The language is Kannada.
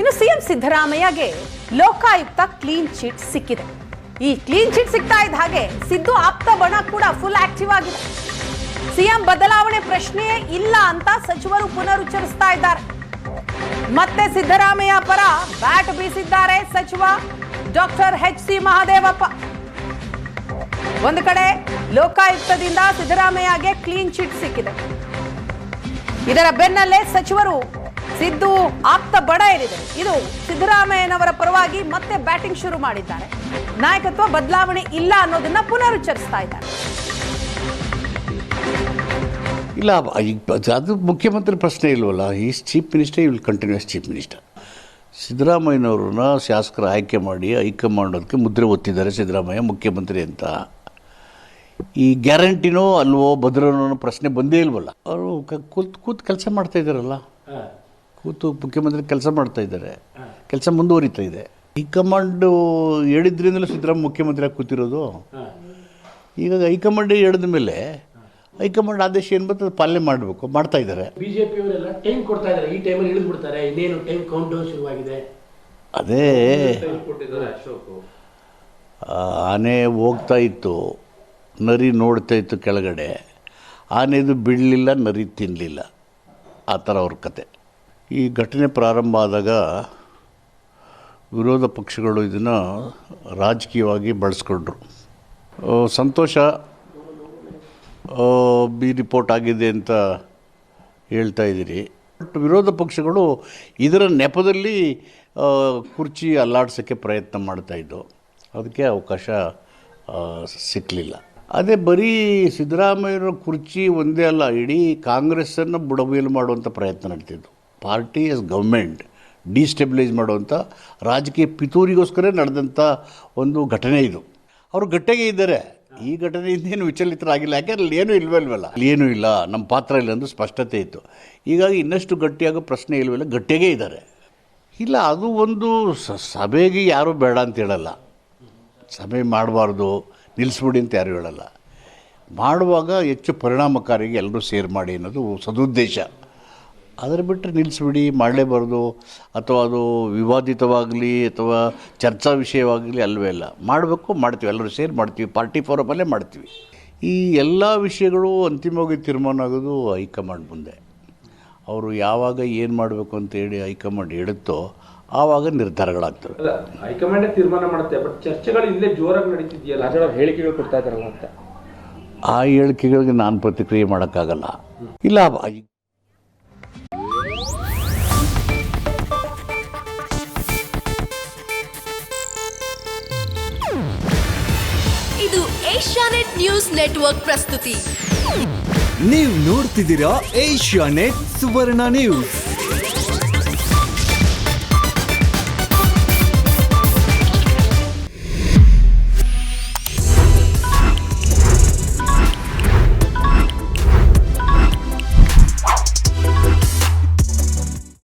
ಇನ್ನು ಸಿಎಂ ಸಿದ್ದರಾಮಯ್ಯಗೆ ಲೋಕಾಯುಕ್ತ ಕ್ಲೀನ್ ಚಿಟ್ ಸಿಕ್ಕಿದೆ. ಈ ಕ್ಲೀನ್ ಚಿಟ್ ಸಿಗ್ತಾ ಇದ್ದ ಹಾಗೆ ಸಿದ್ದು ಆಪ್ತ ಬಣ ಕೂಡ ಫುಲ್ ಆಕ್ಟಿವ್ ಆಗಿದೆ. ಸಿಎಂ ಬದಲಾವಣೆ ಪ್ರಶ್ನೆಯೇ ಇಲ್ಲ ಅಂತ ಸಚಿವರು ಪುನರುಚ್ಚರಿಸ್ತಾ ಇದ್ದಾರೆ. ಮತ್ತೆ ಸಿದ್ದರಾಮಯ್ಯ ಪರ ಬ್ಯಾಟ್ ಬೀಸಿದ್ದಾರೆ ಸಚಿವ ಡಾಕ್ಟರ್ ಎಚ್.ಸಿ. ಮಹದೇವಪ್ಪ. ಒಂದು ಕಡೆ ಲೋಕಾಯುಕ್ತದಿಂದ ಸಿದ್ದರಾಮಯ್ಯಗೆ ಕ್ಲೀನ್ ಚಿಟ್ ಸಿಕ್ಕಿದೆ. ಇದರ ಬೆನ್ನಲ್ಲೇ ಸಚಿವರು ಸಿದ್ದು ಆಪ್ತ ಬಡ ಏನಿದೆ ಇದು ಸಿದ್ದರಾಮಯ್ಯನವರ ಪರವಾಗಿ ಮತ್ತೆ ಬ್ಯಾಟಿಂಗ್ ಶುರು ಮಾಡಿದ್ದಾರೆ. ನಾಯಕತ್ವ ಬದಲಾವಣೆ ಇಲ್ಲ ಅನ್ನೋದನ್ನ ಪುನರುಚ್ಚರಿಸ್ತಾ ಇದ್ದಾರೆ. ಇಲ್ಲ, ಅದು ಮುಖ್ಯಮಂತ್ರಿ ಪ್ರಶ್ನೆ ಇಲ್ವಲ್ಲ. Is chief minister, will continues chief minister. ಸಿದ್ದರಾಮಯ್ಯನವ್ರನ್ನ ಶಾಸಕರು ಆಯ್ಕೆ ಮಾಡಿ ಹೈಕಮಾಂಡ್ ಅದಕ್ಕೆ ಮುದ್ರೆ ಒತ್ತಿದ್ದಾರೆ ಸಿದ್ದರಾಮಯ್ಯ ಮುಖ್ಯಮಂತ್ರಿ ಅಂತ. ಈ ಗ್ಯಾರಂಟಿನೋ ಅಲ್ವೋ ಭದ್ರನೋ ಪ್ರಶ್ನೆ ಬಂದೇ ಇಲ್ವಲ್ಲ. ಅವರು ಕೂತು ಕೆಲಸ ಮಾಡ್ತಾ ಇದ್ದಾರಲ್ಲ, ಕೂತು ಮುಖ್ಯಮಂತ್ರಿ ಕೆಲಸ ಮಾಡ್ತಾ ಇದ್ದಾರೆ, ಕೆಲಸ ಮುಂದುವರಿತಾ ಇದೆ. ಹೈಕಮಾಂಡ್ ಹೇಳಿದ್ರಿಂದಲೂ ಸಿದ್ದರಾಮಯ್ಯ ಮುಖ್ಯಮಂತ್ರಿ ಆಗಿ ಕೂತಿರೋದು. ಈಗ ಹೈಕಮಾಂಡ್ ಹೇಳಿದ ಮೇಲೆ ಹೈಕಮಾಂಡ್ ಆದೇಶ ಏನು ಬರ್ತದೆ ಪಾಲನೆ ಮಾಡಬೇಕು, ಮಾಡ್ತಾ ಇದ್ದಾರೆ. ಬಿಜೆಪಿಯವರೆಲ್ಲ ಟೈಮ್ ಕೊಡ್ತಾ ಇದ್ದಾರೆ, ಈ ಟೈಮಲ್ಲಿ ಇಳಿದು ಬಿಡ್ತಾರೆ, ಇನ್ನೇನು ಟೈಮ್ ಕೌಂಟ್ ಡೌನ್ ಶುರುವಾಗಿದೆ. ಅದೇ ಆನೆ ಹೋಗ್ತಾ ಇತ್ತು, ನರಿ ನೋಡ್ತಾ ಇತ್ತು ಕೆಳಗಡೆ, ಆನೆದು ಬಿಡಲಿಲ್ಲ, ನರಿ ತಿನ್ನಲಿಲ್ಲ, ಆ ಥರ ಅವ್ರ ಕತೆ. ಈ ಘಟನೆ ಪ್ರಾರಂಭ ಆದಾಗ ವಿರೋಧ ಪಕ್ಷಗಳು ಇದನ್ನು ರಾಜಕೀಯವಾಗಿ ಬಳಸ್ಕೊಂಡ್ರು. ಸಂತೋಷ, ಬಿ ರಿಪೋರ್ಟ್ ಆಗಿದೆ ಅಂತ ಹೇಳ್ತಾ ಇದ್ದೀರಿ. ಬಟ್ ವಿರೋಧ ಪಕ್ಷಗಳು ಇದರ ನೆಪದಲ್ಲಿ ಕುರ್ಚಿ ಅಲ್ಲಾಡ್ಸೋಕ್ಕೆ ಪ್ರಯತ್ನ ಮಾಡ್ತಾಯಿದ್ದು, ಅದಕ್ಕೆ ಅವಕಾಶ ಸಿಕ್ಕಲಿಲ್ಲ. ಅದೇ ಬರೀ ಸಿದ್ದರಾಮಯ್ಯರ ಕುರ್ಚಿ ಒಂದೇ ಅಲ್ಲ, ಇಡೀ ಕಾಂಗ್ರೆಸ್ಸನ್ನು ಬುಡಮೇಲು ಮಾಡುವಂಥ ಪ್ರಯತ್ನ ನಡೀತಿದ್ದು. ಪಾರ್ಟಿ ಆಸ್ ಗೌರ್ಮೆಂಟ್ ಡಿಸ್ಟೆಬಿಲೈಸ್ ಮಾಡುವಂಥ ರಾಜಕೀಯ ಪಿತೂರಿಗೋಸ್ಕರ ನಡೆದಂಥ ಒಂದು ಘಟನೆ ಇದು. ಅವರು ಗಟ್ಟಿಗೆ ಇದ್ದಾರೆ. ಈ ಘಟನೆಯಿಂದ ಏನು ವಿಚಲಿತರಾಗಿಲ್ಲ, ಯಾಕೆಂದ್ರೆ ಅಲ್ಲಿ ಏನೂ ಇಲ್ವಲ್ವಲ್ಲ, ಅಲ್ಲಿ ಏನೂ ಇಲ್ಲ, ನಮ್ಮ ಪಾತ್ರ ಇಲ್ಲ ಎಂದು ಸ್ಪಷ್ಟತೆ ಇತ್ತು. ಹೀಗಾಗಿ ಇನ್ನಷ್ಟು ಗಟ್ಟಿಯಾಗೋ ಪ್ರಶ್ನೆ ಇಲ್ವಲ್ಲ, ಗಟ್ಟಿಯಾಗೇ ಇದ್ದಾರೆ. ಇಲ್ಲ, ಅದು ಒಂದು ಸಭೆಗೆ ಯಾರೂ ಬೇಡ ಅಂತ ಹೇಳಲ್ಲ, ಸಭೆ ಮಾಡಬಾರ್ದು ನಿಲ್ಲಿಸ್ಬಿಡಿ ಅಂತ ಯಾರು ಹೇಳಲ್ಲ. ಮಾಡುವಾಗ ಹೆಚ್ಚು ಪರಿಣಾಮಕಾರಿಗೆ ಎಲ್ಲರೂ ಸೇರ್ ಮಾಡಿ ಅನ್ನೋದು ಸದುದ್ದೇಶ. ಅದರ ಬಿಟ್ಟರೆ ನಿಲ್ಲಿಸ್ಬಿಡಿ, ಮಾಡಲೇಬಾರ್ದು, ಅಥವಾ ಅದು ವಿವಾದಿತವಾಗಲಿ ಅಥವಾ ಚರ್ಚಾ ವಿಷಯವಾಗಲಿ ಅಲ್ಲವೇ ಇಲ್ಲ. ಮಾಡಬೇಕು, ಮಾಡ್ತೀವಿ, ಎಲ್ಲರೂ ಸೇರಿ ಮಾಡ್ತೀವಿ, ಪಾರ್ಟಿ ಫೋರಮಲ್ಲೇ ಮಾಡ್ತೀವಿ. ಈ ಎಲ್ಲ ವಿಷಯಗಳು ಅಂತಿಮವಾಗಿ ತೀರ್ಮಾನ ಆಗೋದು ಹೈಕಮಾಂಡ್ ಮುಂದೆ. ಅವರು ಯಾವಾಗ ಏನು ಮಾಡಬೇಕು ಅಂತ ಹೇಳಿ ಹೈಕಮಾಂಡ್ ಹೇಳುತ್ತೋ ಆವಾಗ ನಿರ್ಧಾರಗಳಾಗ್ತವೆ. ಹೈಕಮಾಂಡ್ ತೀರ್ಮಾನ ಮಾಡುತ್ತೆ, ಬಟ್ ಚರ್ಚೆಗಳು ಇಲ್ಲೇ ಜೋರಾಗಿ ನಡೀತಿದೆಯಲ್ಲ, ಹೇಳಿಕೆಗಳು ಕೊಡ್ತಾ ಇದ್ದಾರಲ್ಲ ಅಂತ. ಆ ಹೇಳಿಕೆಗಳಿಗೆ ನಾನು ಪ್ರತಿಕ್ರಿಯೆ ಮಾಡೋಕ್ಕಾಗಲ್ಲ. ಇಲ್ಲ, ಇದು ಏಷ್ಯಾನೆಟ್ ನ್ಯೂಸ್ ನೆಟ್ವರ್ಕ್ ಪ್ರಸ್ತುತಿ. ನೀವು ನೋಡ್ತಿದ್ದೀರಾ ಏಷ್ಯಾನೆಟ್ ಸುವರ್ಣ ನ್ಯೂಸ್.